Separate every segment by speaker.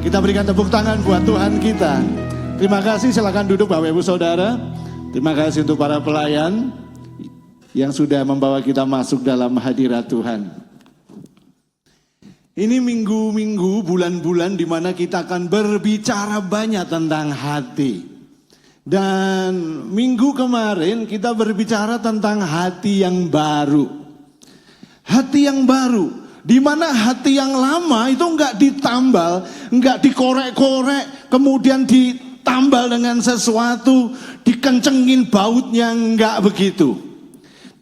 Speaker 1: Kita berikan tepuk tangan buat Tuhan kita. Terima kasih, silakan duduk Bapak Ibu Saudara. Terima kasih untuk para pelayan yang sudah membawa kita masuk dalam hadirat Tuhan. Ini minggu-minggu, bulan-bulan di mana kita akan berbicara banyak tentang hati. Dan minggu kemarin kita berbicara tentang hati yang baru. Hati yang baru. Di mana hati yang lama itu enggak ditambal, enggak dikorek-korek, kemudian ditambal dengan sesuatu, dikencengin bautnya, enggak begitu.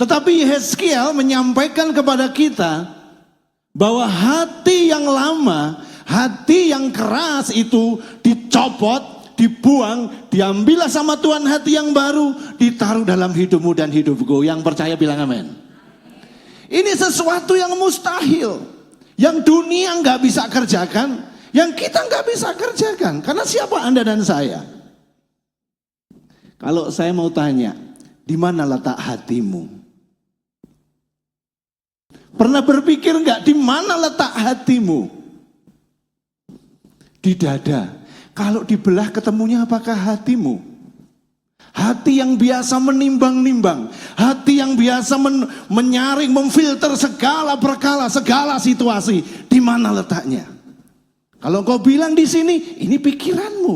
Speaker 1: Tetapi Yeskiel menyampaikan kepada kita bahwa hati yang lama, hati yang keras itu dicopot, dibuang, diambillah sama Tuhan hati yang baru, ditaruh dalam hidupmu dan hidupku. Yang percaya bilang amin. Ini sesuatu yang mustahil, yang dunia nggak bisa kerjakan, yang kita nggak bisa kerjakan. Karena siapa Anda dan saya? Kalau saya mau tanya, di mana letak hatimu? Pernah berpikir nggak di mana letak hatimu? Di dada. Kalau dibelah ketemunya apakah hatimu? Hati yang biasa menimbang-nimbang, hati yang biasa menyaring, memfilter segala perkara, segala situasi. Di mana letaknya? Kalau kau bilang di sini, ini pikiranmu.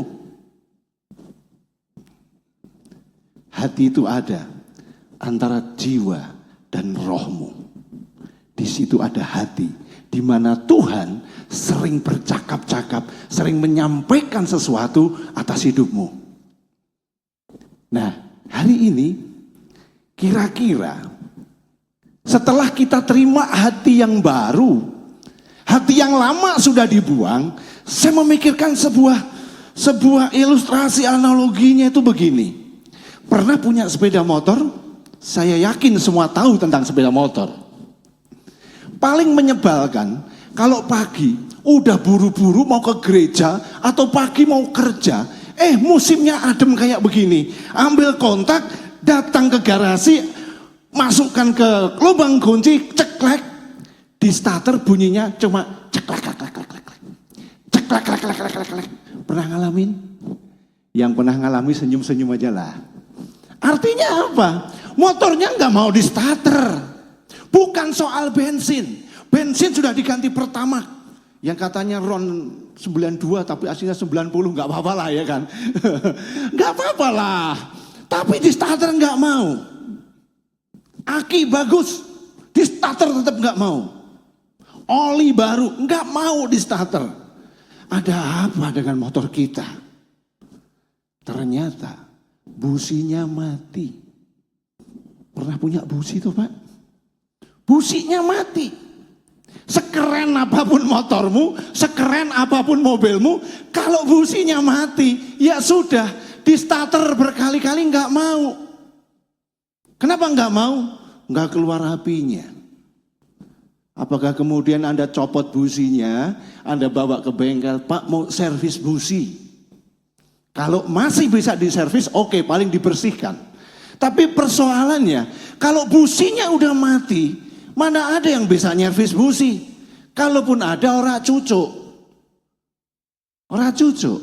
Speaker 1: Hati itu ada antara jiwa dan rohmu. Di situ ada hati, di mana Tuhan sering bercakap-cakap, sering menyampaikan sesuatu atas hidupmu. Nah, hari ini kira-kira setelah kita terima hati yang baru, hati yang lama sudah dibuang, saya memikirkan sebuah ilustrasi analoginya itu begini. Pernah punya sepeda motor? Saya yakin semua tahu tentang sepeda motor. Paling menyebalkan kalau pagi udah buru-buru mau ke gereja atau pagi mau kerja, musimnya adem kayak begini. Ambil kontak, datang ke garasi, masukkan ke lubang kunci, ceklek. Di starter bunyinya cuma ceklek, ceklek, ceklek, ceklek, ceklek, ceklek, ceklek. Pernah ngalamin? Yang pernah ngalami senyum-senyum aja lah. Artinya apa? Motornya nggak mau di starter. Bukan soal bensin. Bensin sudah diganti Pertamax. Yang katanya RON 92 tapi aslinya 90, nggak apa-apa lah ya kan. Nggak apa-apa lah. Tapi di starter nggak mau. Aki bagus, di starter tetap nggak mau. Oli baru, nggak mau di starter. Ada apa dengan motor kita? Ternyata businya mati. Pernah punya busi tuh Pak? Businya mati. Sekeren apapun motormu, sekeren apapun mobilmu, kalau businya mati, ya sudah, di starter berkali-kali nggak mau. Kenapa nggak mau? Nggak keluar apinya. Apakah kemudian Anda copot businya, Anda bawa ke bengkel, Pak mau servis busi. Kalau masih bisa diservis, oke, paling dibersihkan. Tapi persoalannya, kalau businya udah mati, mana ada yang bisa nyervis busi? Kalaupun ada, ora cucuk. Ora cucuk.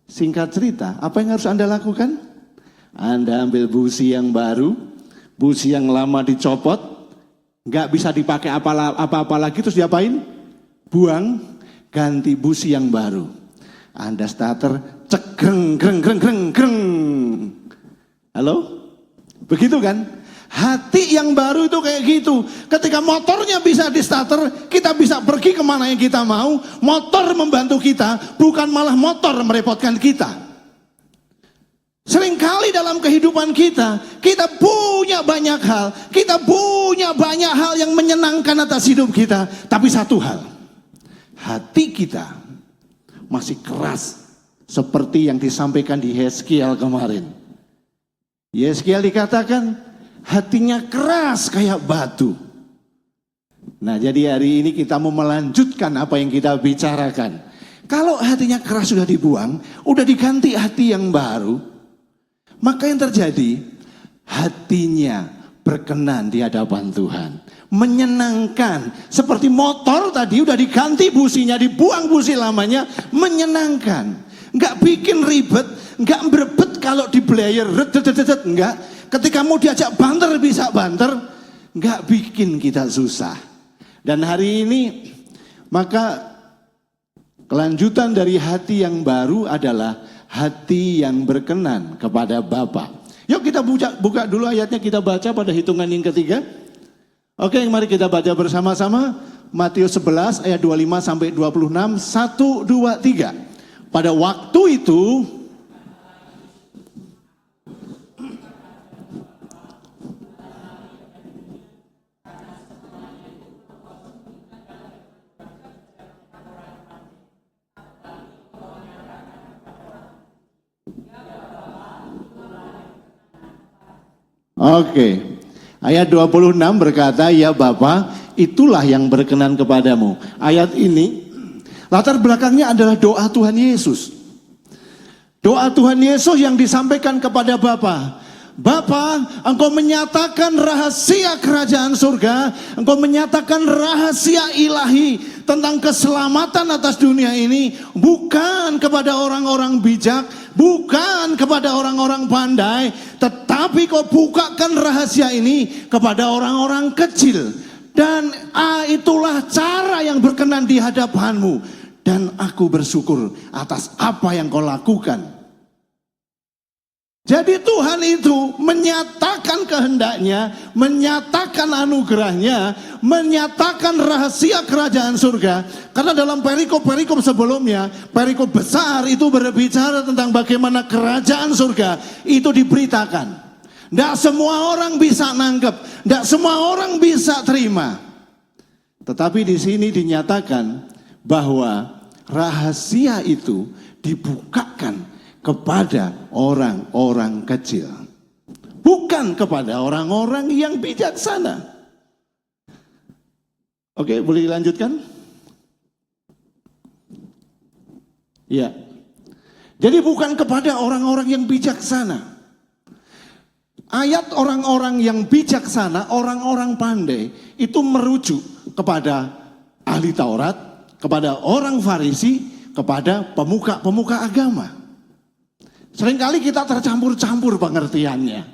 Speaker 1: Singkat cerita, apa yang harus Anda lakukan? Anda ambil busi yang baru, busi yang lama dicopot, nggak bisa dipakai apa-apa lagi, terus diapain? Buang, ganti busi yang baru. Anda starter, cek, greng, greng, greng, greng, greng. Halo? Begitu kan? Hati yang baru itu kayak gitu. Ketika motornya bisa di starter, kita bisa pergi kemana yang kita mau. Motor membantu kita, bukan malah motor merepotkan kita. Seringkali dalam kehidupan kita punya banyak hal. Kita punya banyak hal yang menyenangkan atas hidup kita. Tapi satu hal, hati kita masih keras. Seperti yang disampaikan di Yeskiel kemarin. Yeskiel dikatakan, hatinya keras kayak batu. Nah, jadi hari ini kita mau melanjutkan apa yang kita bicarakan. Kalau hatinya keras sudah dibuang, udah diganti hati yang baru, maka yang terjadi, hatinya berkenan di hadapan Tuhan. Menyenangkan. Seperti motor tadi udah diganti businya, dibuang busi lamanya. Menyenangkan. Nggak bikin ribet, nggak berebet kalau di blayer, enggak. Ketika mau diajak banter bisa banter, nggak bikin kita susah. Dan hari ini maka kelanjutan dari hati yang baru adalah hati yang berkenan kepada Bapa. Yuk kita buka dulu ayatnya, kita baca pada hitungan yang ketiga. Oke, mari kita baca bersama-sama Matius 11 ayat 25 sampai 26. 1, 2, 3. Pada waktu itu Oke. Ayat 26 berkata, "Ya Bapa, itulah yang berkenan kepadamu." Ayat ini latar belakangnya adalah doa Tuhan Yesus. Doa Tuhan Yesus yang disampaikan kepada Bapa. Bapa, Engkau menyatakan rahasia kerajaan surga, Engkau menyatakan rahasia ilahi tentang keselamatan atas dunia ini bukan kepada orang-orang bijak, bukan kepada orang-orang pandai, tetapi Kau bukakan rahasia ini kepada orang-orang kecil. Dan itulah cara yang berkenan di hadapan-Mu. Dan aku bersyukur atas apa yang Kau lakukan. Jadi Tuhan itu menyatakan kehendaknya, menyatakan anugerahnya, menyatakan rahasia kerajaan surga. Karena dalam perikop-perikop sebelumnya, perikop besar itu berbicara tentang bagaimana kerajaan surga itu diberitakan. Tidak semua orang bisa nangkep, tidak semua orang bisa terima. Tetapi di sini dinyatakan bahwa rahasia itu dibukakan kepada orang-orang kecil, bukan kepada orang-orang yang bijaksana. Oke, boleh dilanjutkan? Ya. Jadi bukan kepada orang-orang yang bijaksana. Ayat orang-orang yang bijaksana, orang-orang pandai itu merujuk kepada ahli Taurat, kepada orang Farisi, kepada pemuka-pemuka agama. Seringkali kita tercampur-campur pengertiannya.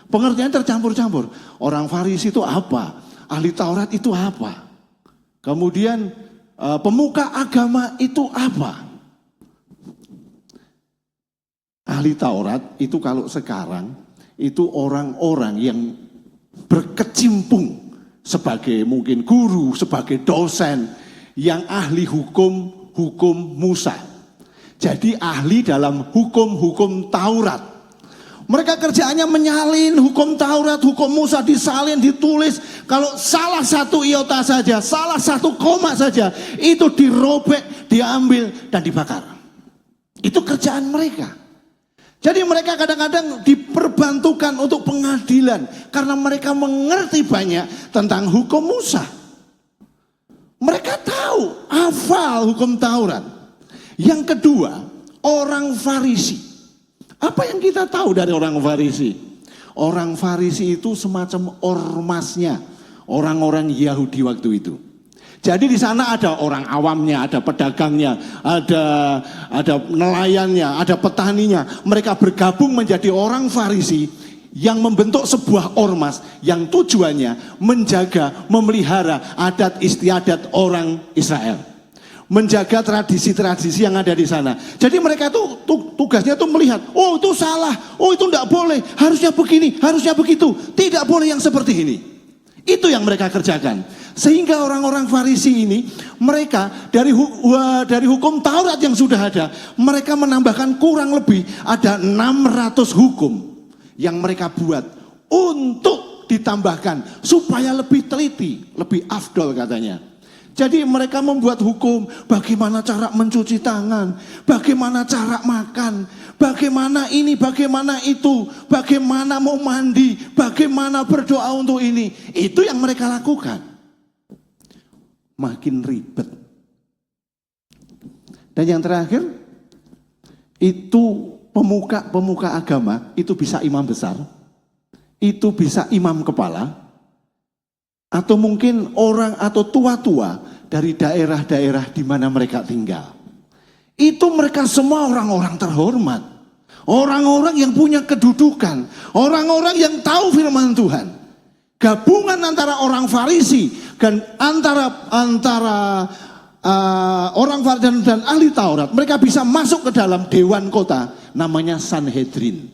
Speaker 1: Pengertian tercampur-campur. Orang Farisi itu apa? Ahli Taurat itu apa? Kemudian pemuka agama itu apa? Ahli Taurat itu kalau sekarang itu orang-orang yang berkecimpung sebagai mungkin guru, sebagai dosen, yang ahli hukum Musa. Jadi ahli dalam hukum-hukum Taurat. Mereka kerjaannya menyalin hukum Taurat, hukum Musa disalin, ditulis. Kalau salah satu iota saja, salah satu koma saja, itu dirobek, diambil, dan dibakar. Itu kerjaan mereka. Jadi mereka kadang-kadang diperbantukan untuk pengadilan. Karena mereka mengerti banyak tentang hukum Musa. Mereka tahu, hafal hukum Taurat. Yang kedua, orang Farisi. Apa yang kita tahu dari orang Farisi? Orang Farisi itu semacam ormasnya orang-orang Yahudi waktu itu. Jadi di sana ada orang awamnya, ada pedagangnya, ada nelayannya, ada petaninya. Mereka bergabung menjadi orang Farisi yang membentuk sebuah ormas yang tujuannya menjaga, memelihara adat istiadat orang Israel. Menjaga tradisi-tradisi yang ada di sana. Jadi mereka tuh tugasnya tuh melihat, oh itu salah, oh itu tidak boleh, harusnya begini, harusnya begitu, tidak boleh yang seperti ini. Itu yang mereka kerjakan. Sehingga orang-orang Farisi ini, mereka dari hukum Taurat yang sudah ada, mereka menambahkan kurang lebih ada 600 hukum yang mereka buat untuk ditambahkan supaya lebih teliti, lebih afdol katanya. Jadi mereka membuat hukum bagaimana cara mencuci tangan, bagaimana cara makan, bagaimana ini, bagaimana itu, bagaimana mau mandi, bagaimana berdoa untuk ini. Itu yang mereka lakukan. Makin ribet. Dan yang terakhir, itu pemuka agama, itu bisa imam besar, itu bisa imam kepala, atau mungkin orang atau tua-tua dari daerah-daerah di mana mereka tinggal. Itu mereka semua orang-orang terhormat. Orang-orang yang punya kedudukan. Orang-orang yang tahu firman Tuhan. Gabungan antara orang Farisi dan antara orang Farisi dan ahli Taurat. Mereka bisa masuk ke dalam dewan kota namanya Sanhedrin.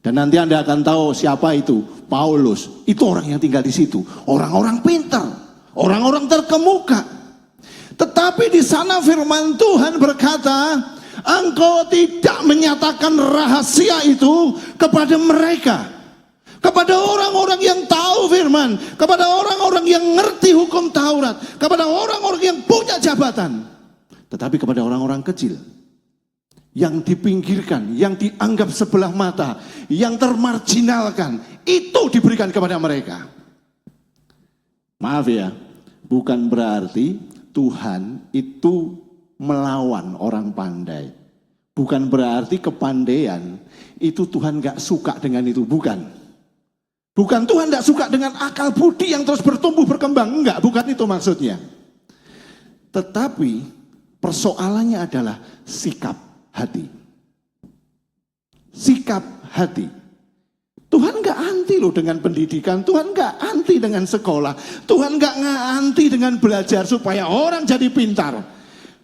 Speaker 1: Dan nanti Anda akan tahu siapa itu, Paulus. Itu orang yang tinggal di situ. Orang-orang pintar, orang-orang terkemuka. Tetapi di sana firman Tuhan berkata, engkau tidak menyatakan rahasia itu kepada mereka. Kepada orang-orang yang tahu firman, kepada orang-orang yang ngerti hukum Taurat, kepada orang-orang yang punya jabatan. Tetapi kepada orang-orang kecil, yang dipinggirkan, yang dianggap sebelah mata, yang termarginalkan, itu diberikan kepada mereka. Maaf ya, bukan berarti Tuhan itu melawan orang pandai. Bukan berarti kepandaian itu Tuhan gak suka dengan itu, bukan. Bukan Tuhan gak suka dengan akal budi yang terus bertumbuh berkembang, enggak, bukan itu maksudnya. Tetapi persoalannya adalah sikap hati. Sikap hati. Tuhan gak anti loh dengan pendidikan, Tuhan gak anti dengan sekolah, Tuhan gak anti dengan belajar supaya orang jadi pintar,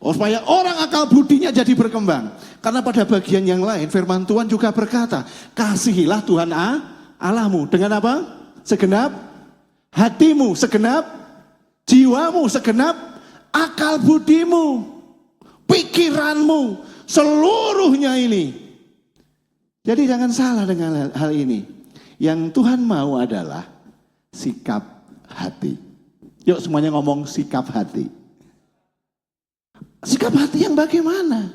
Speaker 1: supaya orang akal budinya jadi berkembang. Karena pada bagian yang lain firman Tuhan juga berkata, kasihilah Tuhan Allahmu dengan apa? Segenap hatimu, segenap jiwamu, segenap akal budimu, pikiranmu, seluruhnya ini. Jadi jangan salah dengan hal ini. Yang Tuhan mau adalah sikap hati. Yuk semuanya ngomong sikap hati. Sikap hati yang bagaimana?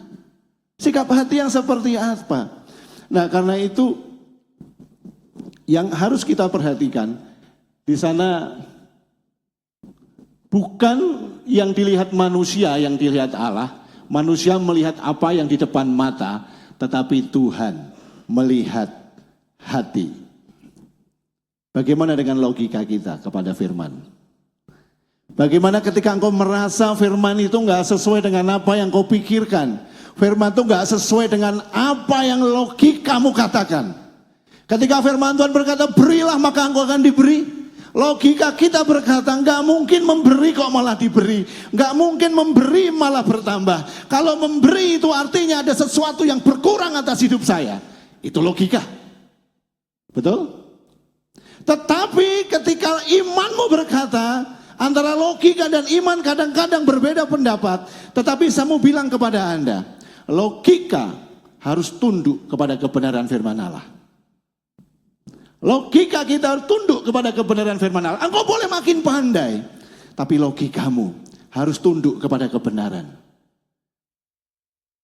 Speaker 1: Sikap hati yang seperti apa? Nah, karena itu yang harus kita perhatikan di sana bukan yang dilihat manusia, yang dilihat Allah. Manusia melihat apa yang di depan mata, tetapi Tuhan melihat hati. Bagaimana dengan logika kita kepada firman? Bagaimana ketika engkau merasa firman itu enggak sesuai dengan apa yang kau pikirkan? Firman itu enggak sesuai dengan apa yang logikamu katakan. Ketika firman Tuhan berkata, berilah maka engkau akan diberi. Logika kita berkata, enggak mungkin memberi kok malah diberi. Enggak mungkin memberi malah bertambah. Kalau memberi itu artinya ada sesuatu yang berkurang atas hidup saya. Itu logika. Betul? Tetapi ketika imanmu berkata, antara logika dan iman kadang-kadang berbeda pendapat. Tetapi saya mau bilang kepada Anda, logika harus tunduk kepada kebenaran firman Allah. Logika kita harus tunduk kepada kebenaran firman Allah. Engkau boleh makin pandai, tapi logikamu harus tunduk kepada kebenaran.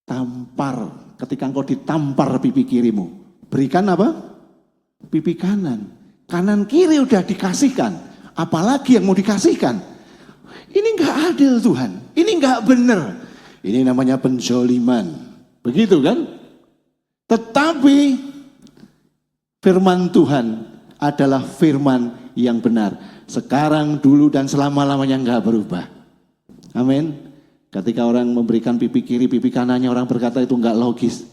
Speaker 1: Tampar, ketika engkau ditampar pipi kirimu, berikan apa? Pipi kanan. Kanan kiri udah dikasihkan, apalagi yang mau dikasihkan. Ini enggak adil Tuhan, ini enggak benar. Ini namanya penzoliman, begitu kan? Tetapi firman Tuhan adalah firman yang benar. Sekarang, dulu, dan selama-lamanya enggak berubah. Amin. Ketika orang memberikan pipi kiri, pipi kanannya, orang berkata itu enggak logis.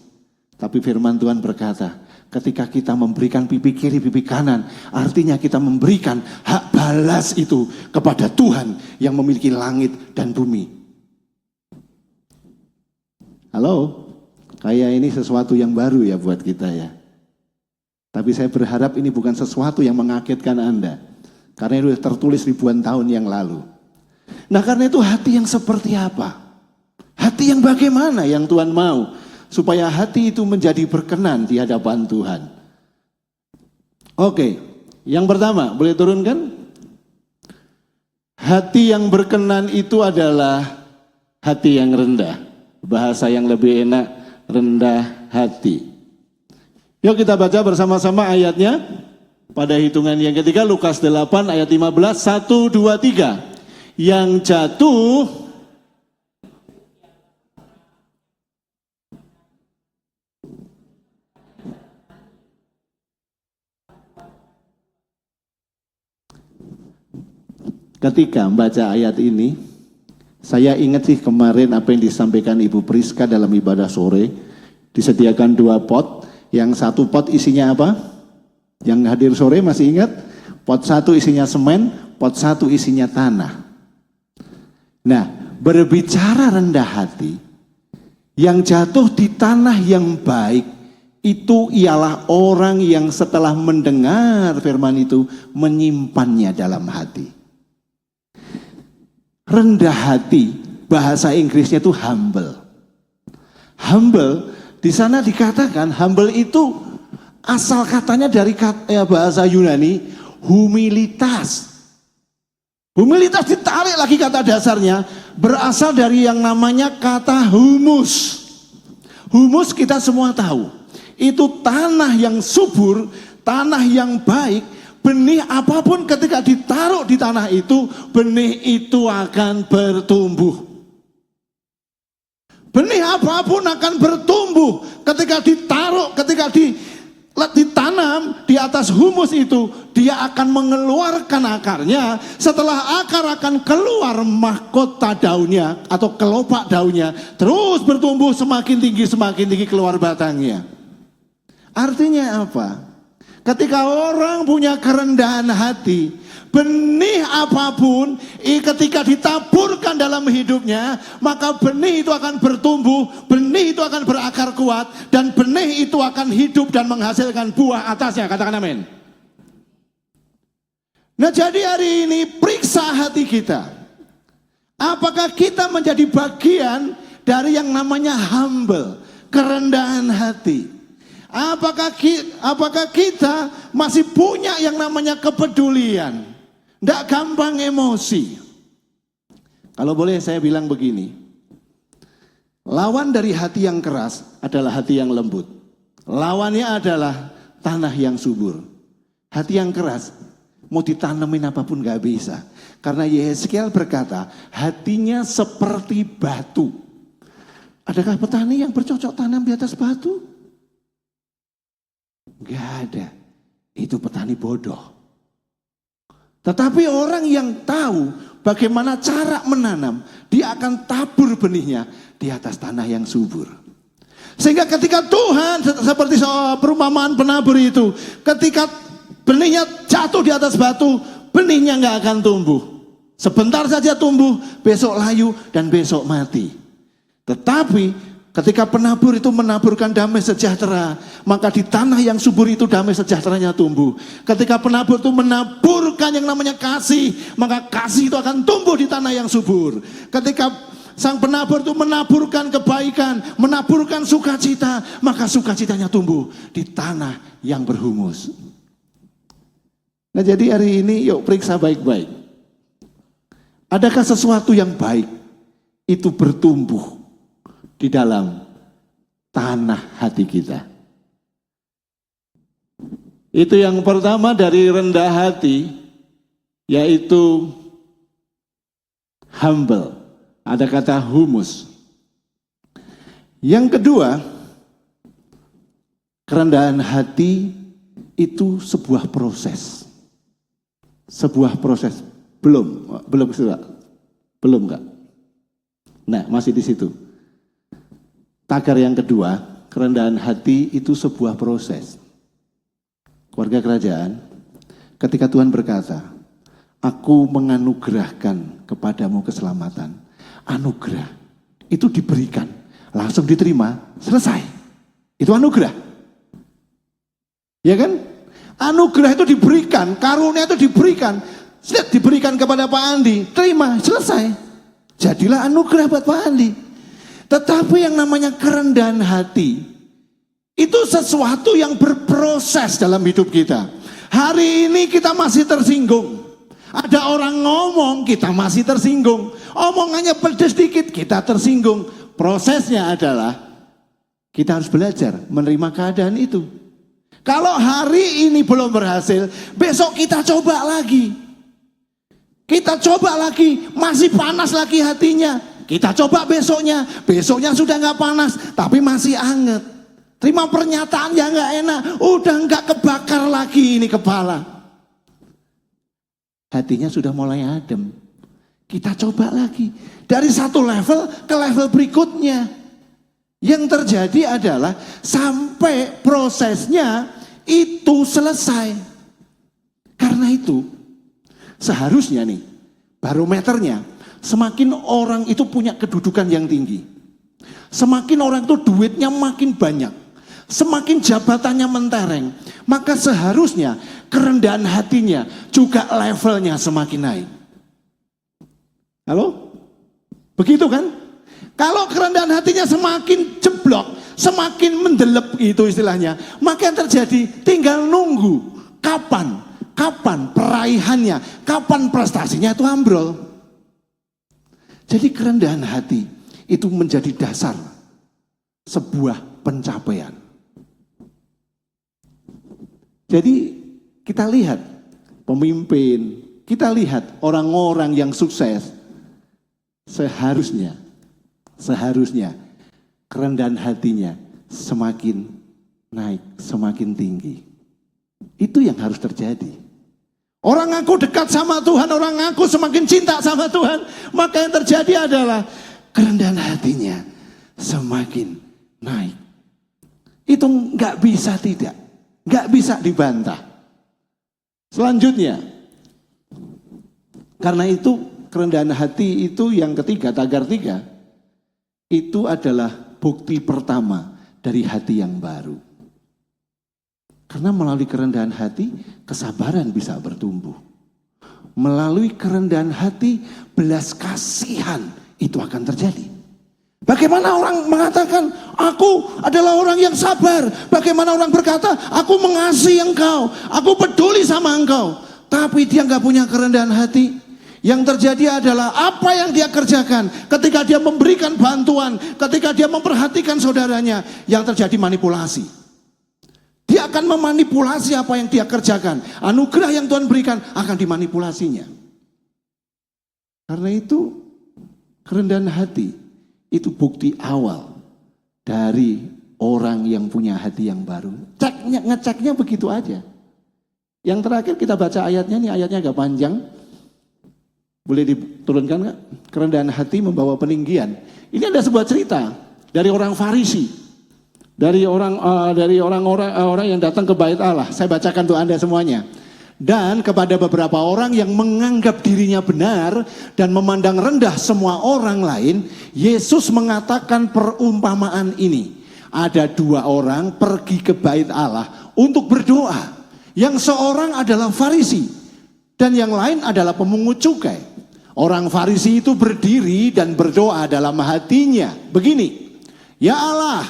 Speaker 1: Tapi firman Tuhan berkata, ketika kita memberikan pipi kiri, pipi kanan, artinya kita memberikan hak balas itu kepada Tuhan yang memiliki langit dan bumi. Halo, kayak ini sesuatu yang baru ya buat kita ya. Tapi saya berharap ini bukan sesuatu yang mengagetkan Anda. Karena itu tertulis ribuan tahun yang lalu. Nah, karena itu hati yang seperti apa? Hati yang bagaimana yang Tuhan mau? Supaya hati itu menjadi berkenan di hadapan Tuhan. Oke, yang pertama boleh turunkan? Hati yang berkenan itu adalah hati yang rendah. Bahasa yang lebih enak, rendah hati. Yuk kita baca bersama-sama ayatnya. Pada hitungan yang ketiga, Lukas 8 ayat 15, 1, 2, 3. Yang jatuh ketika membaca ayat ini, saya ingat sih kemarin apa yang disampaikan Ibu Priska dalam ibadah sore. Disediakan 2 pot, yang 1 pot isinya apa? Yang hadir sore masih ingat? Pot 1 isinya semen, pot 1 isinya tanah. Nah, berbicara rendah hati, yang jatuh di tanah yang baik, itu ialah orang yang setelah mendengar firman itu, menyimpannya dalam hati. Rendah hati, bahasa Inggrisnya itu humble. Humble, di sana dikatakan humble itu asal katanya dari bahasa Yunani, humilitas. Humilitas ditarik lagi kata dasarnya, berasal dari yang namanya kata humus. Humus kita semua tahu, itu tanah yang subur, tanah yang baik. Benih apapun ketika ditaruh di tanah itu, benih itu akan bertumbuh. Benih apapun akan bertumbuh ketika ditaruh, ketika ditanam di atas humus itu, dia akan mengeluarkan akarnya. Setelah akar akan keluar mahkota daunnya atau kelopak daunnya, terus bertumbuh semakin tinggi keluar batangnya. Artinya apa? Ketika orang punya kerendahan hati, benih apapun ketika ditaburkan dalam hidupnya, maka benih itu akan bertumbuh, benih itu akan berakar kuat, dan benih itu akan hidup dan menghasilkan buah atasnya. Katakan amin. Nah, jadi hari ini periksa hati kita. Apakah kita menjadi bagian dari yang namanya humble, kerendahan hati? Apakah kita masih punya yang namanya kepedulian? Tidak gampang emosi. Kalau boleh saya bilang begini, lawan dari hati yang keras adalah hati yang lembut. Lawannya adalah tanah yang subur. Hati yang keras, mau ditanemin apapun gak bisa. Karena Yehezkiel berkata, hatinya seperti batu. Adakah petani yang bercocok tanam di atas batu? Gak ada. Itu petani bodoh. Tetapi orang yang tahu bagaimana cara menanam, dia akan tabur benihnya di atas tanah yang subur. Sehingga ketika Tuhan, seperti perumpamaan penabur itu, ketika benihnya jatuh di atas batu, benihnya gak akan tumbuh. Sebentar saja tumbuh, besok layu dan besok mati. Tetapi ketika penabur itu menaburkan damai sejahtera, maka di tanah yang subur itu damai sejahteranya tumbuh. Ketika penabur itu menaburkan yang namanya kasih, maka kasih itu akan tumbuh di tanah yang subur. Ketika sang penabur itu menaburkan kebaikan, menaburkan sukacita, maka sukacitanya tumbuh di tanah yang berhumus. Nah, jadi hari ini yuk periksa baik-baik. Adakah sesuatu yang baik itu bertumbuh di dalam tanah hati kita? Itu yang pertama dari rendah hati, yaitu humble. Ada kata humus. Yang kedua, kerendahan hati itu sebuah proses. Sebuah proses. Belum enggak? Nah, masih di situ. Tagar yang kedua, kerendahan hati itu sebuah proses. Keluarga kerajaan, ketika Tuhan berkata, aku menganugerahkan kepadamu keselamatan. Anugerah itu diberikan, langsung diterima, selesai. Itu anugerah. Ya kan? Anugerah itu diberikan, karunia itu diberikan. Diberikan kepada Pak Andi, terima, selesai. Jadilah anugerah buat Pak Andi. Tetapi yang namanya kerendahan hati, itu sesuatu yang berproses dalam hidup kita. Hari ini kita masih tersinggung. Ada orang ngomong, kita masih tersinggung. Omongannya pedes dikit, kita tersinggung. Prosesnya adalah kita harus belajar menerima keadaan itu. Kalau hari ini belum berhasil, besok kita coba lagi. Kita coba lagi, masih panas lagi hatinya. Kita coba besoknya sudah gak panas, tapi masih anget. Terima pernyataan yang gak enak, udah gak kebakar lagi ini kepala. hatinya sudah mulai adem. Kita coba lagi. Dari satu level ke level berikutnya. Yang terjadi adalah sampai prosesnya itu selesai. Karena itu seharusnya nih barometernya semakin orang itu punya kedudukan yang tinggi. Semakin orang itu duitnya makin banyak. Semakin jabatannya mentereng. Maka seharusnya kerendahan hatinya juga levelnya semakin naik. Halo? Begitu kan? Kalau kerendahan hatinya semakin jeblok, semakin mendelep itu istilahnya, maka yang terjadi tinggal nunggu kapan peraihannya, kapan prestasinya itu ambrol. Jadi kerendahan hati itu menjadi dasar sebuah pencapaian. Jadi kita lihat pemimpin, kita lihat orang-orang yang sukses, seharusnya kerendahan hatinya semakin naik, semakin tinggi. Itu yang harus terjadi. Orang ngaku dekat sama Tuhan, orang ngaku semakin cinta sama Tuhan, maka yang terjadi adalah kerendahan hatinya semakin naik. Itu nggak bisa tidak, nggak bisa dibantah. Selanjutnya, karena itu kerendahan hati itu yang ketiga, tagar 3, itu adalah bukti pertama dari hati yang baru. Karena melalui kerendahan hati, kesabaran bisa bertumbuh. Melalui kerendahan hati, belas kasihan itu akan terjadi. Bagaimana orang mengatakan, aku adalah orang yang sabar. Bagaimana orang berkata, aku mengasihi engkau, aku peduli sama engkau. Tapi dia nggak punya kerendahan hati. Yang terjadi adalah apa yang dia kerjakan ketika dia memberikan bantuan, ketika dia memperhatikan saudaranya, yang terjadi manipulasi. Dia akan memanipulasi apa yang dia kerjakan. Anugerah yang Tuhan berikan akan dimanipulasinya. Karena itu kerendahan hati itu bukti awal dari orang yang punya hati yang baru. Ngeceknya begitu aja. Yang terakhir kita baca ayatnya, nih ayatnya agak panjang. Boleh diturunkan nggak? Kerendahan hati membawa peninggian. Ini ada sebuah cerita dari orang Farisi. Dari orang-orang yang datang ke Bait Allah. Saya bacakan untuk Anda semuanya. Dan kepada beberapa orang yang menganggap dirinya benar dan memandang rendah semua orang lain, Yesus mengatakan perumpamaan ini. Ada 2 orang pergi ke Bait Allah untuk berdoa. Yang seorang adalah Farisi dan yang lain adalah pemungut cukai. Orang Farisi itu berdiri dan berdoa dalam hatinya. Begini, ya Allah,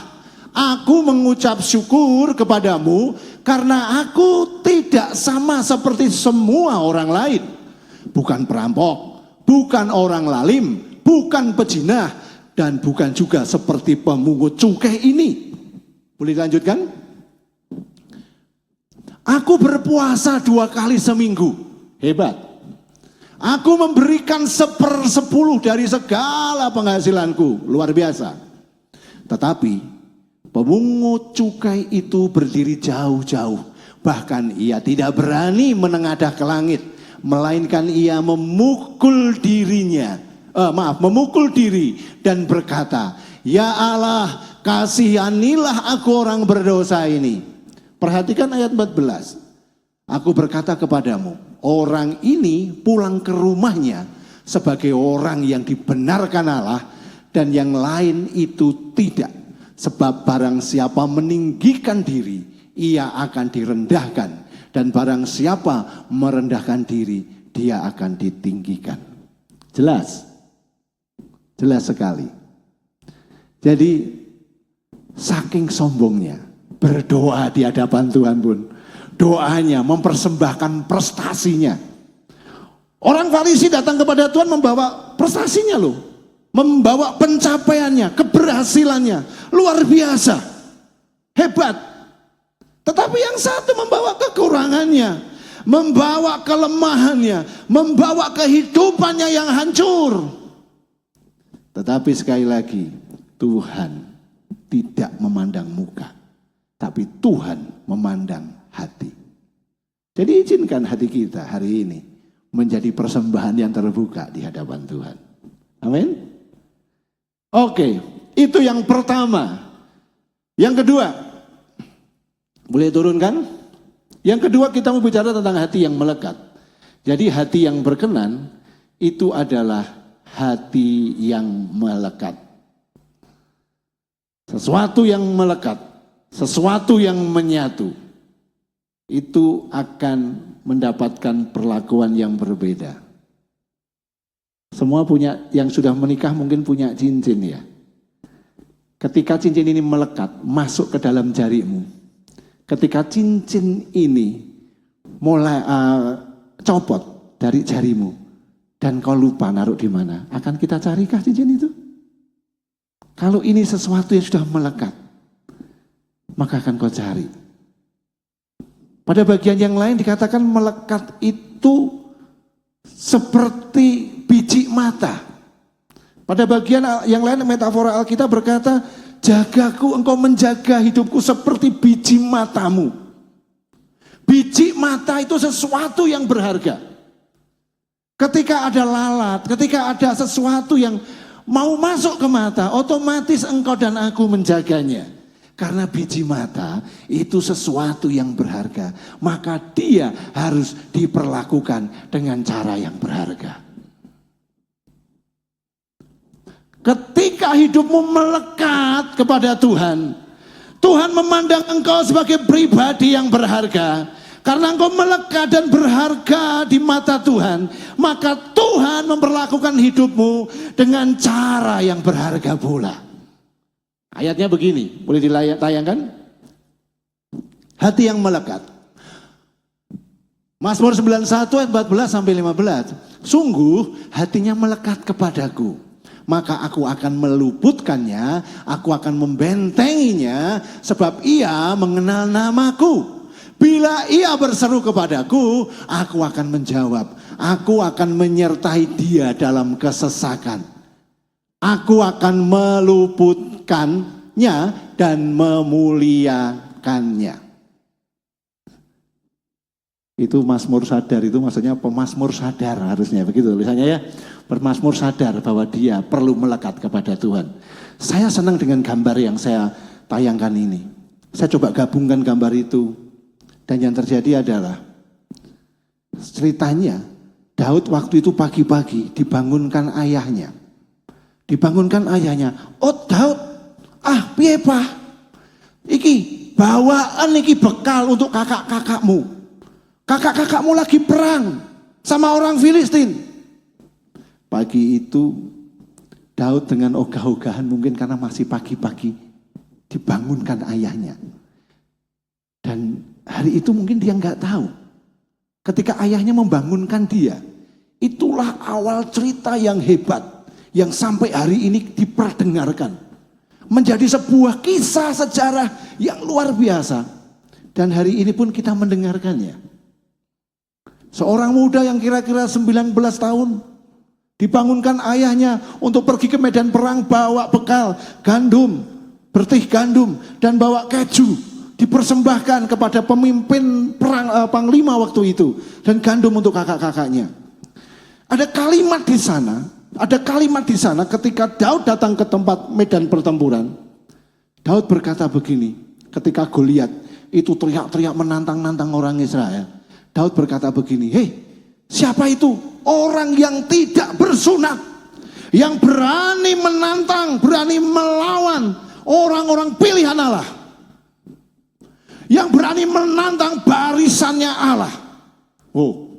Speaker 1: aku mengucap syukur kepadamu karena aku tidak sama seperti semua orang lain. Bukan perampok, bukan orang lalim, bukan pejinah, dan bukan juga seperti pemungut cukai ini. Boleh dilanjutkan? Aku berpuasa 2 kali seminggu. Hebat. Aku memberikan 1/10 dari segala penghasilanku. Luar biasa. Tetapi pemungut cukai itu berdiri jauh-jauh. Bahkan ia tidak berani menengadah ke langit. Melainkan ia memukul diri dan berkata, ya Allah, kasihanilah aku orang berdosa ini. Perhatikan ayat 14. Aku berkata kepadamu, orang ini pulang ke rumahnya sebagai orang yang dibenarkan Allah, dan yang lain itu tidak. Sebab barang siapa meninggikan diri, ia akan direndahkan. Dan barang siapa merendahkan diri, dia akan ditinggikan. Jelas? Jelas sekali. Jadi saking sombongnya, berdoa di hadapan Tuhan pun, doanya mempersembahkan prestasinya. Orang Farisi datang kepada Tuhan membawa prestasinya loh. Membawa pencapaiannya, keberhasilannya. Luar biasa. Hebat. Tetapi yang satu membawa kekurangannya. Membawa kelemahannya. Membawa kehidupannya yang hancur. Tetapi sekali lagi, Tuhan tidak memandang muka. Tapi Tuhan memandang hati. Jadi izinkan hati kita hari ini menjadi persembahan yang terbuka di hadapan Tuhan. Amin. Oke, itu yang pertama. Yang kedua, boleh turunkan? Yang kedua kita mau bicara tentang hati yang melekat. Jadi hati yang berkenan itu adalah hati yang melekat. Sesuatu yang melekat, sesuatu yang menyatu, itu akan mendapatkan perlakuan yang berbeda. Semua punya, yang sudah menikah mungkin punya cincin ya. Ketika cincin ini melekat, masuk ke dalam jarimu. Ketika cincin ini mulai copot dari jarimu, dan kau lupa naruh di mana, akan kita carikah cincin itu? Kalau ini sesuatu yang sudah melekat, maka akan kau cari. Pada bagian yang lain dikatakan melekat itu seperti biji mata. Pada bagian yang lain metafora Alkitab berkata, jagaku, engkau menjaga hidupku seperti biji matamu. Biji mata itu sesuatu yang berharga. Ketika ada lalat, ketika ada sesuatu yang mau masuk ke mata, otomatis engkau dan aku menjaganya. Karena biji mata itu sesuatu yang berharga, maka dia harus diperlakukan dengan cara yang berharga. Ketika hidupmu melekat kepada Tuhan, Tuhan memandang engkau sebagai pribadi yang berharga. Karena engkau melekat dan berharga di mata Tuhan, maka Tuhan memperlakukan hidupmu dengan cara yang berharga pula. Ayatnya begini, boleh ditayangkan? Hati yang melekat. Mazmur 91 ayat 14 sampai 15. Sungguh hatinya melekat kepadaku, maka aku akan meluputkannya, aku akan membentenginya, sebab ia mengenal namaku. Bila ia berseru kepadaku, aku akan menjawab. Aku akan menyertai dia dalam kesesakan. Aku akan meluputkannya dan memuliakannya. Itu Mazmur sadar, itu maksudnya pemazmur sadar harusnya begitu tulisannya ya. Pemazmur sadar bahwa dia perlu melekat kepada Tuhan. Saya senang dengan gambar yang saya tayangkan ini. Saya coba gabungkan gambar itu. Dan yang terjadi adalah ceritanya Daud waktu itu pagi-pagi dibangunkan ayahnya. Dibangunkan ayahnya. Oh Daud, piye Pak? Iki bawaan iki bekal untuk kakak-kakakmu. Kakak-kakakmu lagi perang sama orang Filistin. Pagi itu Daud dengan ogah-ogahan mungkin karena masih pagi-pagi dibangunkan ayahnya. Dan hari itu mungkin dia nggak tahu. Ketika ayahnya membangunkan dia, itulah awal cerita yang hebat yang sampai hari ini diperdengarkan. Menjadi sebuah kisah sejarah yang luar biasa. Dan hari ini pun kita mendengarkannya. Seorang muda yang kira-kira 19 tahun dibangunkan ayahnya untuk pergi ke medan perang, bawa bekal, gandum, bertih gandum dan bawa keju. Dipersembahkan kepada pemimpin perang panglima waktu itu dan gandum untuk kakak-kakaknya. Ada kalimat di sana ketika Daud datang ke tempat medan pertempuran. Daud berkata begini, ketika Goliat itu teriak-teriak menantang-nantang orang Israel. Daud berkata begini, "Hei, siapa itu? Orang yang tidak bersunat, yang berani menantang, berani melawan orang-orang pilihan Allah. Yang berani menantang barisannya Allah." Oh,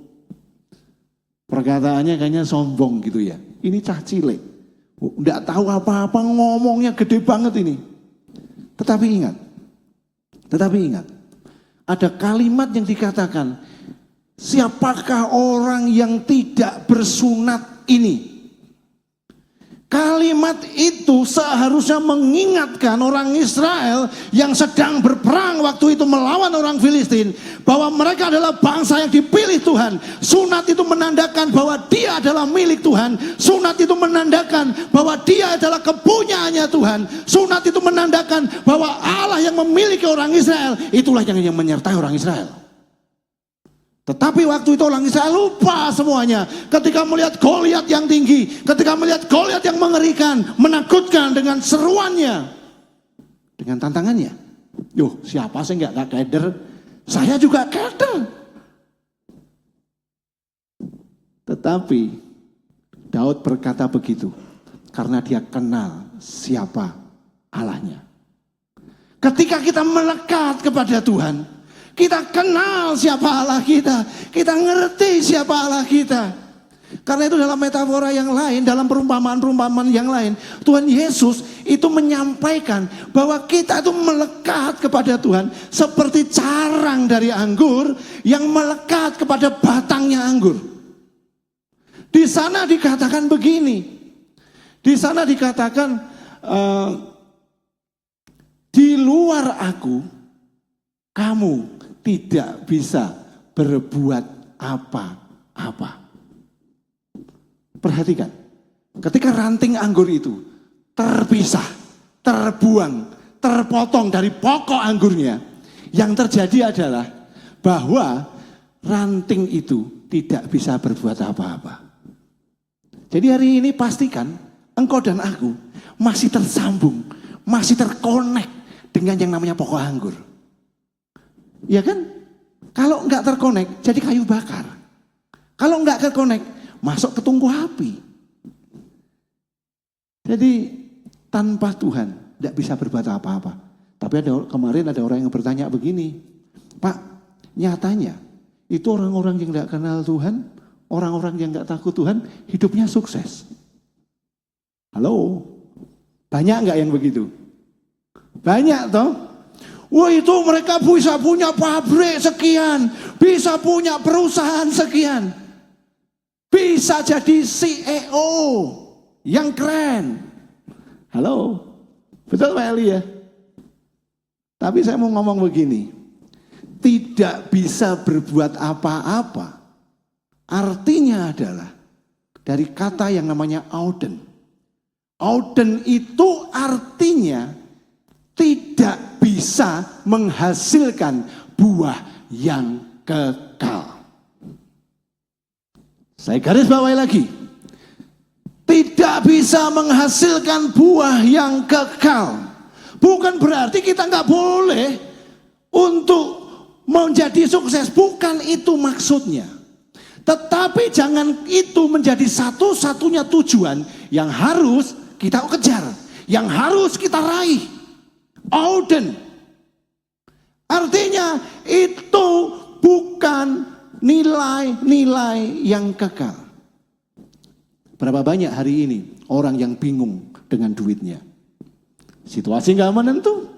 Speaker 1: perkataannya kayaknya sombong gitu ya. Ini cah cilik, enggak tahu apa-apa, ngomongnya gede banget ini. Tetapi ingat, ada kalimat yang dikatakan, siapakah orang yang tidak bersunat ini? Kalimat itu seharusnya mengingatkan orang Israel yang sedang berperang waktu itu melawan orang Filistin, bahwa mereka adalah bangsa yang dipilih Tuhan. Sunat itu menandakan bahwa dia adalah milik Tuhan. Sunat itu menandakan bahwa dia adalah kepunyaannya Tuhan. Sunat itu menandakan bahwa Allah yang memiliki orang Israel, itulah yang menyertai orang Israel. Tetapi waktu itu orang Israel lupa semuanya. Ketika melihat Goliat yang tinggi, ketika melihat Goliat yang mengerikan, menakutkan dengan seruannya, dengan tantangannya. Yuh, siapa sih nggak keder? Saya juga keder. Tetapi Daud berkata begitu karena dia kenal siapa Allahnya. Ketika kita melekat kepada Tuhan, kita kenal siapa Allah kita. Kita ngerti siapa Allah kita. Karena itu dalam metafora yang lain, dalam perumpamaan-perumpamaan yang lain, Tuhan Yesus itu menyampaikan bahwa kita itu melekat kepada Tuhan seperti carang dari anggur yang melekat kepada batangnya anggur. Di sana dikatakan begini. Di sana dikatakan di luar aku kamu tidak bisa berbuat apa-apa. Perhatikan, ketika ranting anggur itu terpisah, terbuang, terpotong dari pokok anggurnya, yang terjadi adalah bahwa ranting itu tidak bisa berbuat apa-apa. Jadi hari ini pastikan engkau dan aku masih tersambung, masih terkonek dengan yang namanya pokok anggur. Ya kan? Kalau enggak terkonek, jadi kayu bakar. Kalau enggak terkonek, masuk ke tungku api. Jadi tanpa Tuhan enggak bisa berbuat apa-apa. Tapi kemarin ada orang yang bertanya begini, Pak, nyatanya itu orang-orang yang enggak kenal Tuhan, orang-orang yang enggak takut Tuhan, hidupnya sukses. Halo? Banyak enggak yang begitu? Banyak toh? Wah, itu mereka bisa punya pabrik sekian, bisa punya perusahaan sekian, bisa jadi CEO yang keren. Halo, betul Pak Eli ya? Tapi saya mau ngomong begini, tidak bisa berbuat apa-apa, artinya adalah dari kata yang namanya auden. Auden itu artinya tidak bisa menghasilkan buah yang kekal. Saya garis bawahi lagi. Tidak bisa menghasilkan buah yang kekal. Bukan berarti kita nggak boleh untuk menjadi sukses. Bukan itu maksudnya. Tetapi jangan itu menjadi satu-satunya tujuan yang harus kita kejar. Yang harus kita raih. Auden. Artinya itu bukan nilai-nilai yang kekal. Berapa banyak hari ini orang yang bingung dengan duitnya. Situasi gak menentu.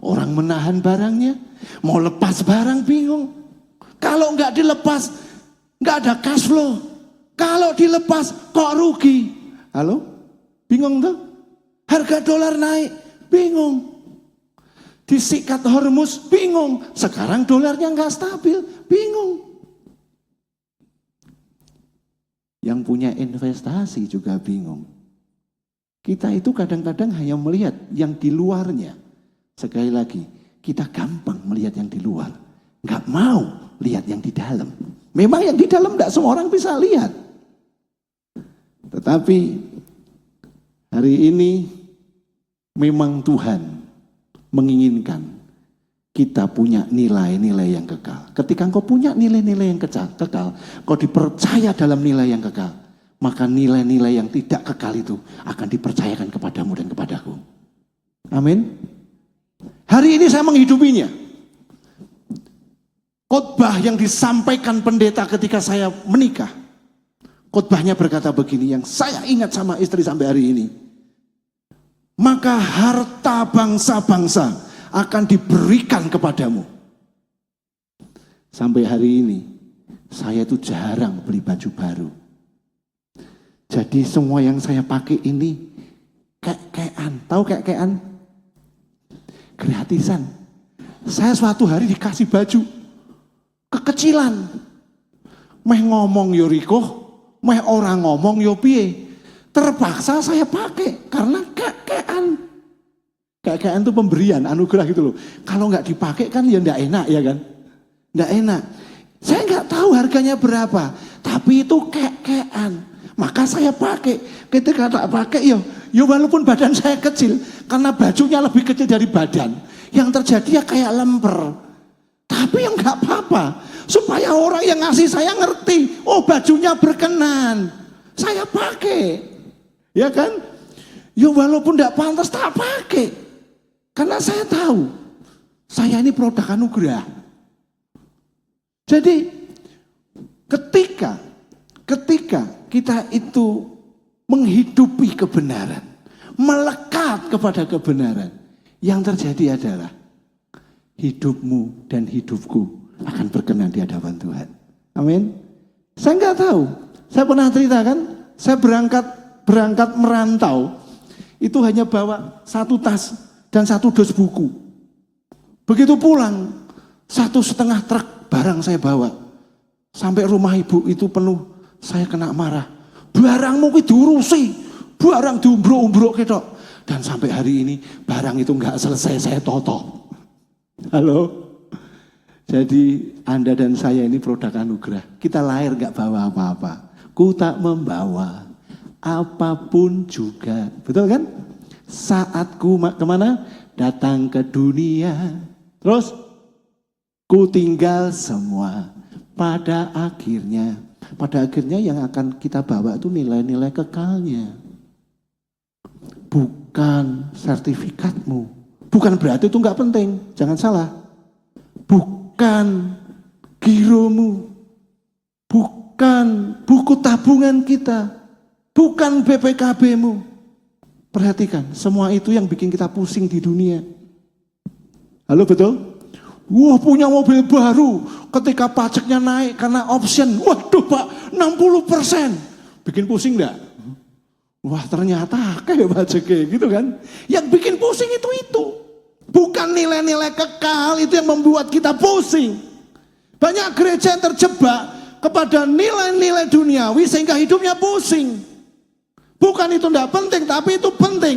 Speaker 1: Orang menahan barangnya. Mau lepas barang bingung. Kalau gak dilepas gak ada cash flow. Kalau dilepas kok rugi. Halo? Bingung tuh? Harga dolar naik. Bingung. Disikat Hormuz, bingung. Sekarang dolarnya nggak stabil, bingung. Yang punya investasi juga bingung. Kita itu kadang-kadang hanya melihat yang di luarnya. Sekali lagi, kita gampang melihat yang di luar. Nggak mau lihat yang di dalam. Memang yang di dalam nggak semua orang bisa lihat. Tetapi hari ini memang Tuhan menginginkan kita punya nilai-nilai yang kekal. Ketika engkau punya nilai-nilai yang kekal, kau dipercaya dalam nilai yang kekal, maka nilai-nilai yang tidak kekal itu akan dipercayakan kepadamu dan kepadaku. Amin. Hari ini saya menghidupinya. Khotbah yang disampaikan pendeta ketika saya menikah. Khotbahnya berkata begini, yang saya ingat sama istri sampai hari ini. Maka harta bangsa-bangsa akan diberikan kepadamu. Sampai hari ini, saya itu jarang beli baju baru. Jadi semua yang saya pakai ini, kek-kekan. Tahu kek-kekan? Gratisan. Saya suatu hari dikasih baju, kekecilan. Meh ngomong yo rikoh, meh orang ngomong yo piye. Terpaksa saya pakai karena kek-kekan. Kek-kekan itu pemberian, anugerah gitu loh. Kalau nggak dipakai kan ya nggak enak ya kan? Nggak enak. Saya tahu harganya berapa, tapi itu kekean. Maka saya pakai. Ketika tak pakai, ya walaupun badan saya kecil, karena bajunya lebih kecil dari badan, yang terjadi ya kayak lemper. Tapi yang nggak apa-apa, supaya orang yang ngasih saya ngerti, oh bajunya berkenan, saya pakai, ya kan? Ya walaupun nggak pantas tak pakai, karena saya tahu, saya ini produk anugerah. Jadi ketika kita itu menghidupi kebenaran, melekat kepada kebenaran, yang terjadi adalah hidupmu dan hidupku akan berkenan di hadapan Tuhan. Amin. Saya nggak tahu. Saya pernah cerita kan, saya berangkat merantau, itu hanya bawa 1 tas dan 1 dos buku. Begitu pulang, 1,5 truk barang saya bawa. Sampai rumah ibu itu penuh, saya kena marah. Barangmu itu diurusi, barang diumbruk-umbruk gitu. Dan sampai hari ini barang itu nggak selesai saya toto. Halo, jadi Anda dan saya ini produk anugerah. Kita lahir gak bawa apa-apa. Ku tak membawa apapun juga. Betul kan? Saat ku kemana? Datang ke dunia. Terus, ku tinggal semua. Pada akhirnya yang akan kita bawa itu nilai-nilai kekalnya. Bukan sertifikatmu. Bukan berarti itu enggak penting, jangan salah. Bukan giromu, bukan buku tabungan kita, bukan BPKB-mu. Perhatikan, semua itu yang bikin kita pusing di dunia. Halo, betul? Wah, punya mobil baru, ketika pajaknya naik karena option, waduh Pak, 60%. Bikin pusing enggak? Wah, ternyata kayak pajaknya gitu kan. Yang bikin pusing itu. Bukan nilai-nilai kekal itu yang membuat kita pusing. Banyak gereja yang terjebak kepada nilai-nilai duniawi sehingga hidupnya pusing. Bukan itu tidak penting,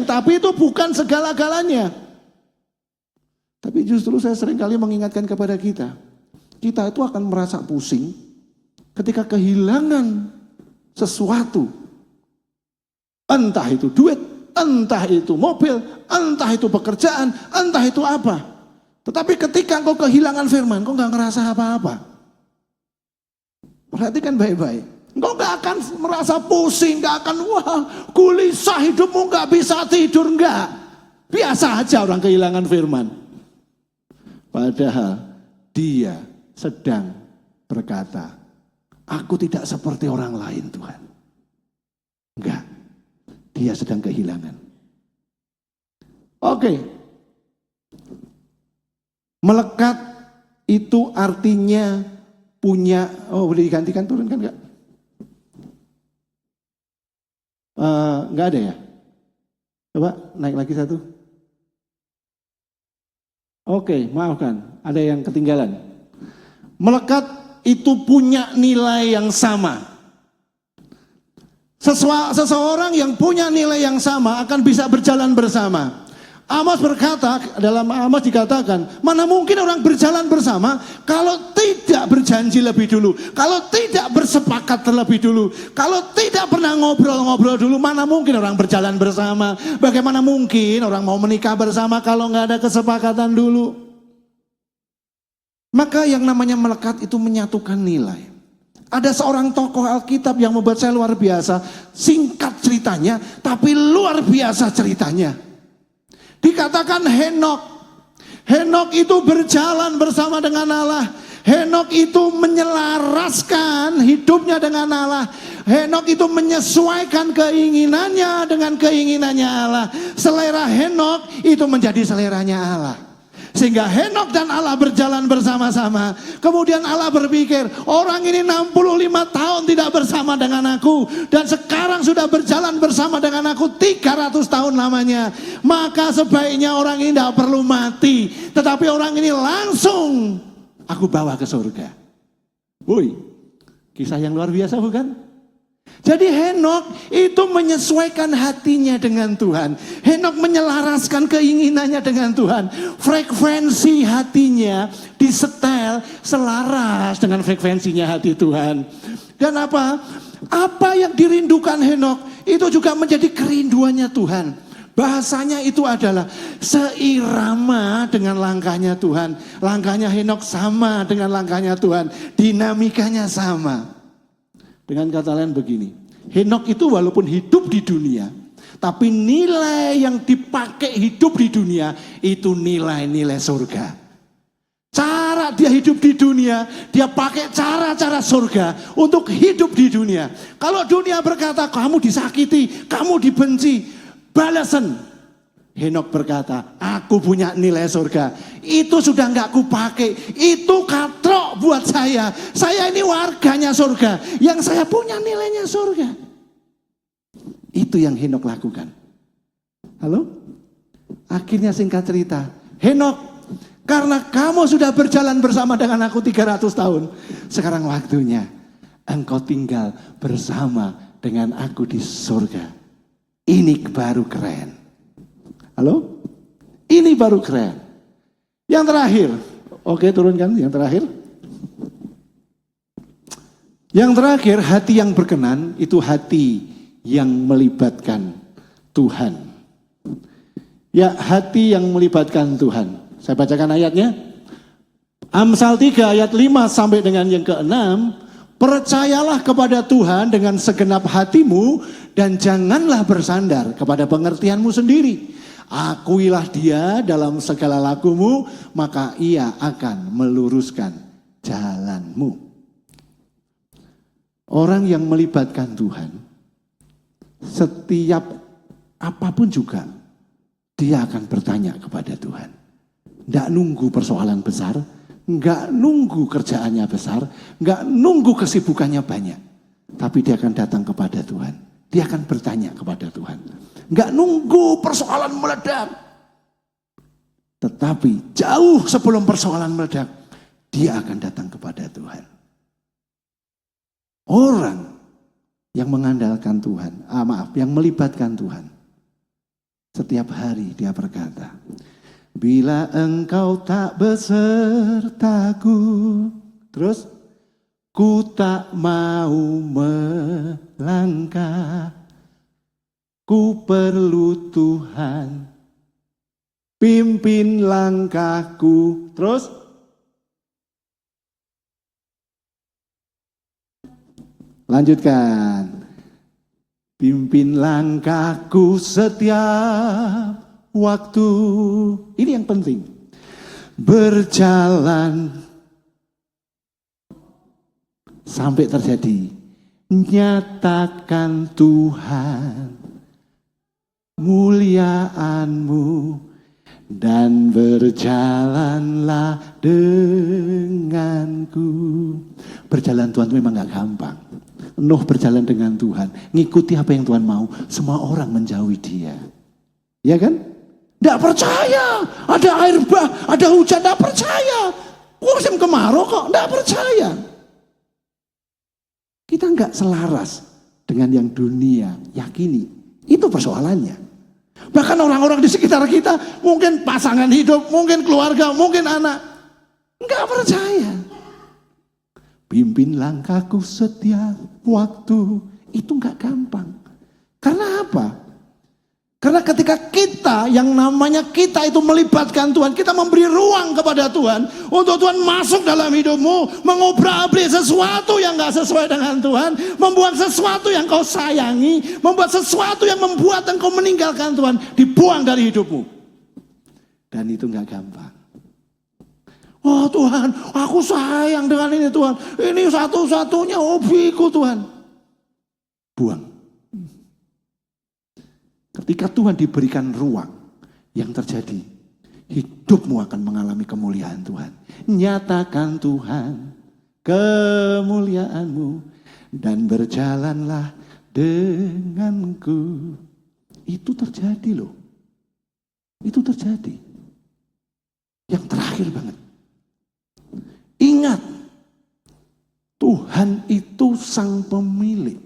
Speaker 1: tapi itu bukan segala-galanya. Tapi justru saya seringkali mengingatkan kepada kita itu akan merasa pusing ketika kehilangan sesuatu. Entah itu duit, entah itu mobil, entah itu pekerjaan, entah itu apa. Tetapi ketika engkau kehilangan firman, engkau gak ngerasa apa-apa. Perhatikan baik-baik. Engkau gak akan merasa pusing, gak akan wah gelisah hidupmu, gak bisa tidur, enggak. Biasa aja orang kehilangan firman. Padahal dia sedang berkata, aku tidak seperti orang lain Tuhan. Enggak. Dia sedang kehilangan. Oke. Melekat itu artinya punya, boleh digantikan turunkan enggak? Enggak ada ya? Coba naik lagi 1. Oke, maafkan, ada yang ketinggalan. Melekat itu punya nilai yang sama. Seseorang yang punya nilai yang sama akan bisa berjalan bersama. Amos berkata, dalam Amos dikatakan, mana mungkin orang berjalan bersama kalau tidak berjanji lebih dulu, kalau tidak bersepakat terlebih dulu, kalau tidak pernah ngobrol-ngobrol dulu, mana mungkin orang berjalan bersama. Bagaimana mungkin orang mau menikah bersama kalau nggak ada kesepakatan dulu. Maka yang namanya melekat itu menyatukan nilai. Ada seorang tokoh Alkitab yang membuat saya luar biasa. Singkat ceritanya, tapi luar biasa ceritanya. Dikatakan Henok. Henok itu berjalan bersama dengan Allah. Henok itu menyelaraskan hidupnya dengan Allah. Henok itu menyesuaikan keinginannya dengan keinginannya Allah. Selera Henok itu menjadi seleranya Allah. Sehingga Henok dan Allah berjalan bersama-sama. Kemudian Allah berpikir, orang ini 65 tahun tidak bersama dengan aku. Dan sekarang sudah berjalan bersama dengan aku 300 tahun lamanya. Maka sebaiknya orang ini tidak perlu mati. Tetapi orang ini langsung aku bawa ke surga. Woi, kisah yang luar biasa bukan? Jadi Henokh itu menyesuaikan hatinya dengan Tuhan. Henokh menyelaraskan keinginannya dengan Tuhan. Frekuensi hatinya disetel selaras dengan frekuensinya hati Tuhan. Dan apa? Apa yang dirindukan Henokh itu juga menjadi kerinduannya Tuhan. Bahasanya itu adalah seirama dengan langkahnya Tuhan. Langkahnya Henokh sama dengan langkahnya Tuhan. Dinamikanya sama. Dengan kata lain begini, Henokh itu walaupun hidup di dunia, tapi nilai yang dipakai hidup di dunia itu nilai-nilai surga. Cara dia hidup di dunia, dia pakai cara-cara surga untuk hidup di dunia. Kalau dunia berkata kamu disakiti, kamu dibenci, balasan. Henokh berkata, aku punya nilai surga. Itu sudah nggak aku pakai. Itu katrok buat saya. Saya ini warganya surga. Yang saya punya nilainya surga. Itu yang Henokh lakukan. Halo? Akhirnya singkat cerita, Henokh, karena kamu sudah berjalan bersama dengan aku 300 tahun. Sekarang waktunya engkau tinggal bersama dengan aku di surga. Ini baru keren. Halo? Ini baru keren. Yang terakhir. Oke, turunkan yang terakhir. Yang terakhir, hati yang berkenan itu hati yang melibatkan Tuhan. Ya, hati yang melibatkan Tuhan. Saya bacakan ayatnya. Amsal 3 ayat 5 sampai dengan yang ke-6. Percayalah kepada Tuhan dengan segenap hatimu dan janganlah bersandar kepada pengertianmu sendiri. Akuilah dia dalam segala lakumu, maka ia akan meluruskan jalanmu. Orang yang melibatkan Tuhan, setiap apapun juga, dia akan bertanya kepada Tuhan. Nggak nunggu persoalan besar, nggak nunggu kerjaannya besar, nggak nunggu kesibukannya banyak. Tapi dia akan datang kepada Tuhan. Dia akan bertanya kepada Tuhan. Nggak nunggu persoalan meledak. Tetapi jauh sebelum persoalan meledak, dia akan datang kepada Tuhan. Orang yang mengandalkan Tuhan, yang melibatkan Tuhan. Setiap hari dia berkata, bila engkau tak besertaku, terus ku tak mau melangkah, ku perlu Tuhan pimpin langkahku. Terus lanjutkan, pimpin langkahku setiap waktu. Ini yang penting. Berjalan sampai terjadi. Nyatakan Tuhan muliaanmu dan berjalanlah denganku. Berjalan Tuhan itu memang gak gampang. Nuh berjalan dengan Tuhan, ngikuti apa yang Tuhan mau. Semua orang menjauhi dia. Ya kan? Tidak percaya, ada air bah, ada hujan, tidak percaya. Musim kemarau kok, tidak percaya. Kita nggak selaras dengan yang dunia yakini. Itu persoalannya. Bahkan orang-orang di sekitar kita, mungkin pasangan hidup, mungkin keluarga, mungkin anak, nggak percaya. Pimpin langkahku setiap waktu, itu nggak gampang. Karena apa? Karena ketika kita, yang namanya kita itu melibatkan Tuhan, kita memberi ruang kepada Tuhan, untuk Tuhan masuk dalam hidupmu, mengobrak-abrik sesuatu yang gak sesuai dengan Tuhan, membuat sesuatu yang kau sayangi, membuat sesuatu yang membuat engkau meninggalkan Tuhan, dibuang dari hidupmu. Dan itu gak gampang. Oh Tuhan, aku sayang dengan ini Tuhan, ini satu-satunya hobiku Tuhan. Buang. Ketika Tuhan diberikan ruang, yang terjadi, hidupmu akan mengalami kemuliaan Tuhan. Nyatakan Tuhan kemuliaanmu dan berjalanlah denganku. Itu terjadi loh. Itu terjadi. Yang terakhir banget. Ingat, Tuhan itu sang pemilik.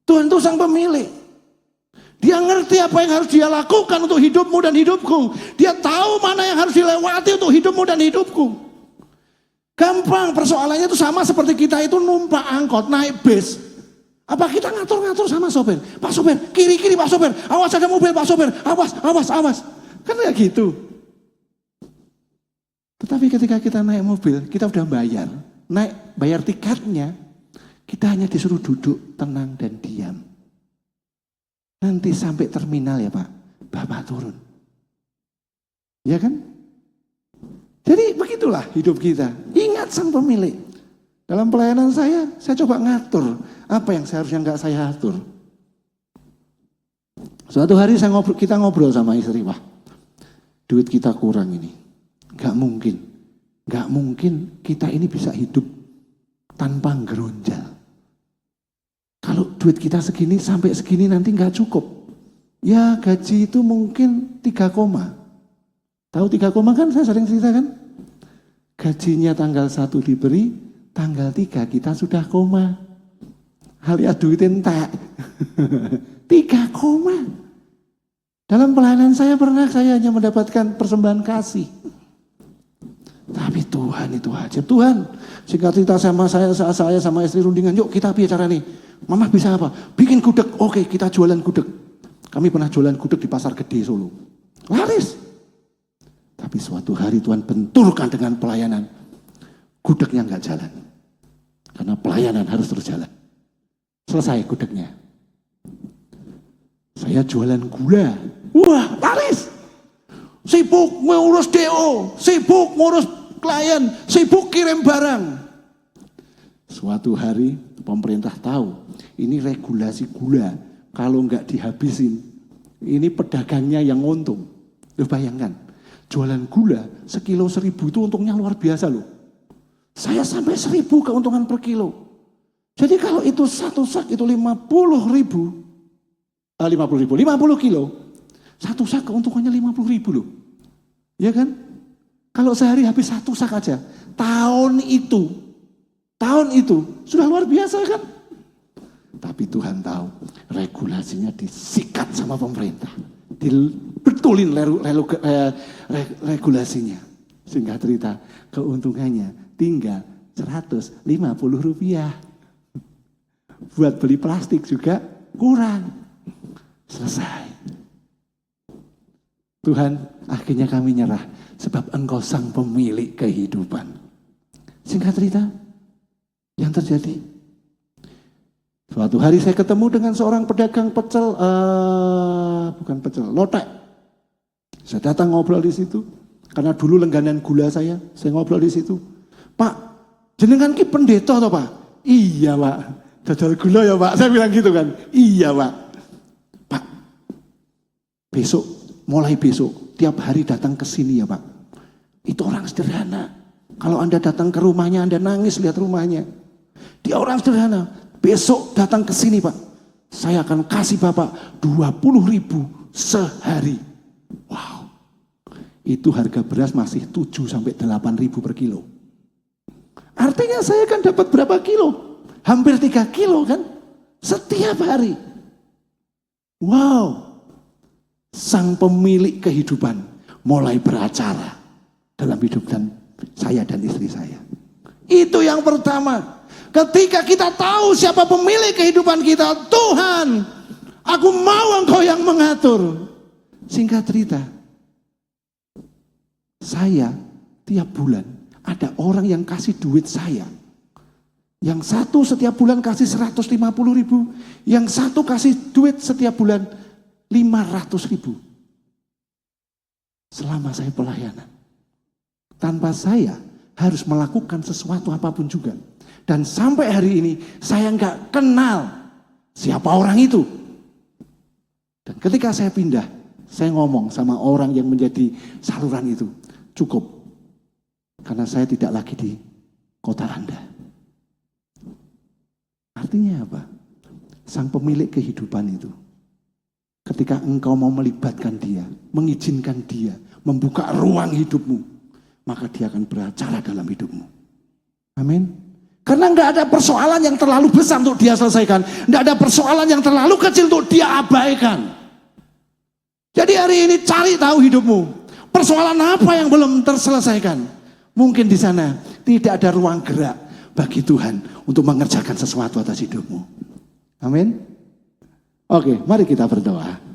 Speaker 1: Tuhan itu sang pemilik. Dia ngerti apa yang harus dia lakukan untuk hidupmu dan hidupku. Dia tahu mana yang harus dilewati untuk hidupmu dan hidupku. Gampang, persoalannya itu sama seperti kita itu numpak angkot, naik bis. Apa kita ngatur-ngatur sama sopir? Pak sopir, kiri-kiri Pak sopir. Awas ada mobil Pak sopir. Awas. Kan kayak gitu. Tetapi ketika kita naik mobil, kita udah bayar tiketnya. Kita hanya disuruh duduk, tenang dan diam. Nanti sampai terminal ya Pak, Bapak turun. Ya kan? Jadi begitulah hidup kita. Ingat sang pemilik. Dalam pelayanan saya coba ngatur apa yang seharusnya enggak saya atur. Suatu hari kita ngobrol sama istri, wah duit kita kurang ini. Enggak mungkin kita ini bisa hidup tanpa geronjal. Kalau duit kita segini sampai segini nanti enggak cukup. Ya gaji itu mungkin 3 koma. Tahu 3 koma kan saya sering cerita kan? Gajinya tanggal 1 diberi, tanggal 3 kita sudah koma. Alias duit entek. 3 koma. Dalam pelayanan saya hanya mendapatkan persembahan kasih. Tapi Tuhan itu ajaib. Tuhan, singkat cerita sama saya sama istri rundingan, yuk kita bicara nih. Mama bisa apa? Bikin gudeg. Oke, kita jualan gudeg. Kami pernah jualan gudeg di Pasar Gede Solo. Laris. Tapi suatu hari Tuhan benturkan dengan pelayanan. Gudegnya enggak jalan. Karena pelayanan harus terus jalan. Selesai gudegnya. Saya jualan gula. Wah, laris. Sibuk ngurus DO, sibuk ngurus klien, sibuk kirim barang. Suatu hari pemerintah tahu, ini regulasi gula. Kalau enggak dihabisin, ini pedagangnya yang untung. Loh bayangkan, jualan gula sekilo 1.000 itu untungnya luar biasa loh. Saya sampai 1.000 keuntungan per kilo. Jadi kalau itu satu sak itu 50 kilo. Satu sak keuntungannya 50.000 loh. Ya kan? Kalau sehari habis 1 sak aja. Tahun itu sudah luar biasa kan? Tapi Tuhan tahu regulasinya disikat sama pemerintah. Dibetulin regulasinya. Singkat cerita, keuntungannya tinggal Rp150. Buat beli plastik juga kurang. Selesai. Tuhan, akhirnya kami nyerah sebab Engkau sang pemilik kehidupan. Singkat cerita, yang terjadi, suatu hari saya ketemu dengan seorang pedagang lotek. Saya datang ngobrol di situ, karena dulu langganan gula saya ngobrol di situ. Pak, jenengan ki pendeta toh Pak? Iya Pak, dodol gula ya Pak, saya bilang gitu kan. Iya Pak. Pak, mulai besok, tiap hari datang ke sini ya Pak. Itu orang sederhana. Kalau Anda datang ke rumahnya, Anda nangis lihat rumahnya. Dia orang sederhana. Besok datang ke sini Pak. Saya akan kasih Bapak 20.000 sehari. Wow. Itu harga beras masih 7 sampai 8.000 per kilo. Artinya saya kan dapat berapa kilo? Hampir 3 kilo kan? Setiap hari. Wow. Sang pemilik kehidupan mulai beracara dalam hidup saya dan istri saya. Itu yang pertama. Ketika kita tahu siapa pemilik kehidupan kita, Tuhan, aku mau Engkau yang mengatur. Singkat cerita, saya tiap bulan ada orang yang kasih duit saya. Yang satu setiap bulan kasih 150.000, yang satu kasih duit setiap bulan 500.000. Selama saya pelayanan. Tanpa saya harus melakukan sesuatu apapun juga. Dan sampai hari ini saya nggak kenal siapa orang itu. Dan ketika saya pindah, saya ngomong sama orang yang menjadi saluran itu. Cukup. Karena saya tidak lagi di kota Anda. Artinya apa? Sang pemilik kehidupan itu. Ketika engkau mau melibatkan dia, mengizinkan dia, membuka ruang hidupmu, maka dia akan beracara dalam hidupmu. Amin. Karena nggak ada persoalan yang terlalu besar untuk dia selesaikan. Nggak ada persoalan yang terlalu kecil untuk dia abaikan. Jadi hari ini cari tahu hidupmu. Persoalan apa yang belum terselesaikan? Mungkin di sana tidak ada ruang gerak bagi Tuhan untuk mengerjakan sesuatu atas hidupmu. Amin. Oke, mari kita berdoa.